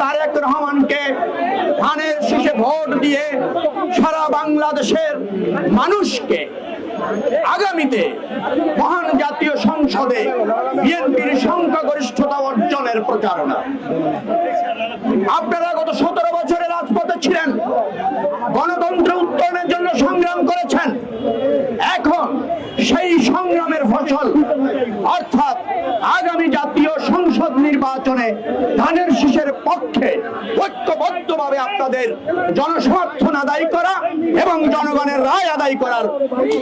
তারেক রহমানকে ধানের শীষে ভোট দিয়ে সারা বাংলাদেশের মানুষকে আগামীতে মহান জাতীয় সংসদে বিএনপির সংখ্যাগরিষ্ঠতা অর্জনের প্রচারণা। আপনারা গত 17 বছরে রাজপথে ছিলেন, গণতন্ত্র উত্তরণের জন্য সংগ্রাম করেছেন। এখন সেই সংগ্রামের ফসল অর্থাৎ আগামী জাতীয় সংসদ নির্বাচনে ধানের শীষের পক্ষে ঐক্যবদ্ধভাবে আপনাদের জনসমর্থন আদায় করা এবং জনগণের রায় আদায় করার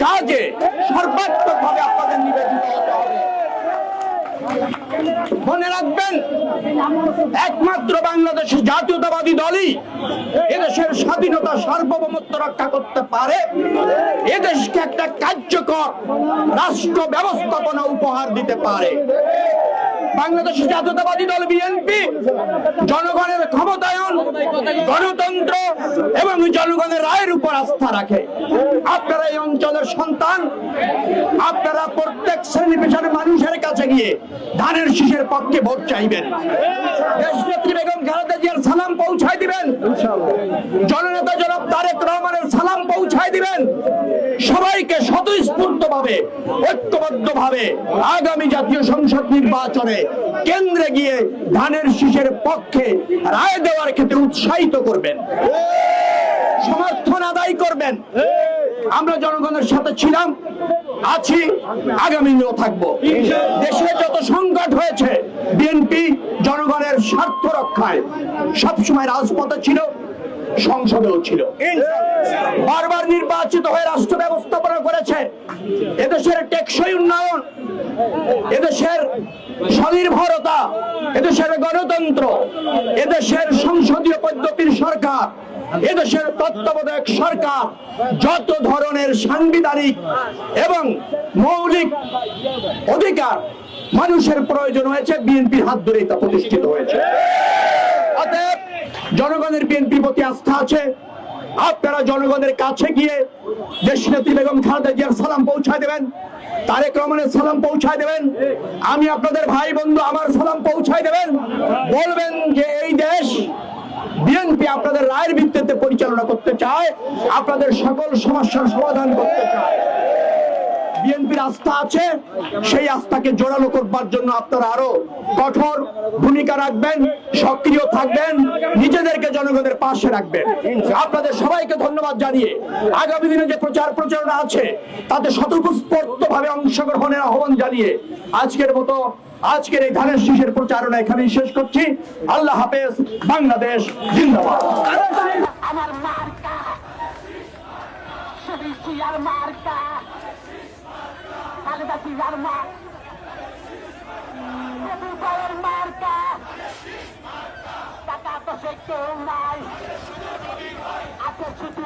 কাজে সর্বাত্মকভাবে আপনাদের নিবেদিত হতে হবে। মনে রাখবেন, একমাত্র বাংলাদেশ জাতীয়তাবাদী দলই এদেশের স্বাধীনতা সার্বভৌমত্ব রক্ষা করতে পারে, এদেশকে একটা কার্যকর রাষ্ট্র ব্যবস্থাপনা উপহার দিতে পারে। বাংলাদেশ জাতীয়তাবাদী দল বিএনপি জনগণের ক্ষমতায়ন, গণতন্ত্র এবং জনগণের রায়ের উপর আস্থা রাখে। আপনারা এই অঞ্চলের সন্তান, আপনারা প্রত্যেক শ্রেণী পেশার মানুষের কাছে গিয়ে ধানের শীষের পক্ষে ভোট চাইবেন। দেশনেত্রী বেগম খালেদা জিয়ার সালাম পৌঁছায় দিবেন, জননেতা জনাব তারেক রহমানের সালাম পৌঁছায় দিবেন। সবাইকে স্বতঃস্ফূর্তভাবে ঐক্যবদ্ধভাবে আগামী জাতীয় সংসদ নির্বাচনে কেন্দ্রে গিয়ে ধানের শীষের পক্ষে রায় দেওয়ার ক্ষেত্রে উৎসাহিত করবেন, সমর্থন আদায় করবেন। আমরা জনগণের সাথে ছিলাম, আছি, আগামীও থাকবো। দেশে যত সংকট হয়েছে বিএনপি জনগণের স্বার্থ রক্ষায় সবসময় রাজপথে ছিল, সংসদেও ছিল। বারবার নির্বাচিত হয়ে রাষ্ট্র ব্যবস্থাপনা করেছে। এদেশের টেকসই উন্নয়ন, এদেশের স্বনির্ভরতা, এদেশের গণতন্ত্র, এদেশের সংসদীয় পদ্ধতির সরকার, এদেশের তত্ত্বাবধায়ক সরকার, যত ধরনের সাংবিধানিক এবং মৌলিক অধিকার মানুষের প্রয়োজন হয়েছে বিএনপির হাত ধরেই তা প্রতিষ্ঠিত হয়েছে। অতএব জনগণের বিএনপির প্রতি আস্থা আছে। আপনারা জনগণের কাছে গিয়ে দেশনেত্রী বেগম খালেদা জিয়ার সালাম পৌঁছায় দেবেন, তারেক রহমানের সালাম পৌঁছায় দেবেন, আমি আপনাদের ভাই বন্ধু আমার সালাম পৌঁছায় দেবেন। বলবেন যে এই দেশ বিএনপি আপনাদের রায়ের ভিত্তিতে পরিচালনা করতে চায়, আপনাদের সকল সমস্যার সমাধান করতে চায়। বিএনপির আস্থা আছে, সেই আস্থাকে জোরালো করবার জন্য আপনারা আরো কঠোর ভূমিকা রাখবেন, সক্রিয় থাকবেন, নিজেদেরকে জনগণের পাশে রাখবেন। আপনাদের সবাইকে ধন্যবাদ জানিয়ে আগামী দিনে যে প্রচারণা আছে তাতে স্বতঃস্ফূর্তভাবে অংশগ্রহণের আহ্বান জানিয়ে আজকের এই ধানের শীষের প্রচারণা এখানেই শেষ করছি। আল্লাহ হাফেজ। বাংলাদেশ জিন্দাবাদ। আমার মার্কা শহীদ জিয়ার মার্কা, খালেদা জিয়ার মার্কা, টাকা তো সে কেউ নাই, আছে শুধু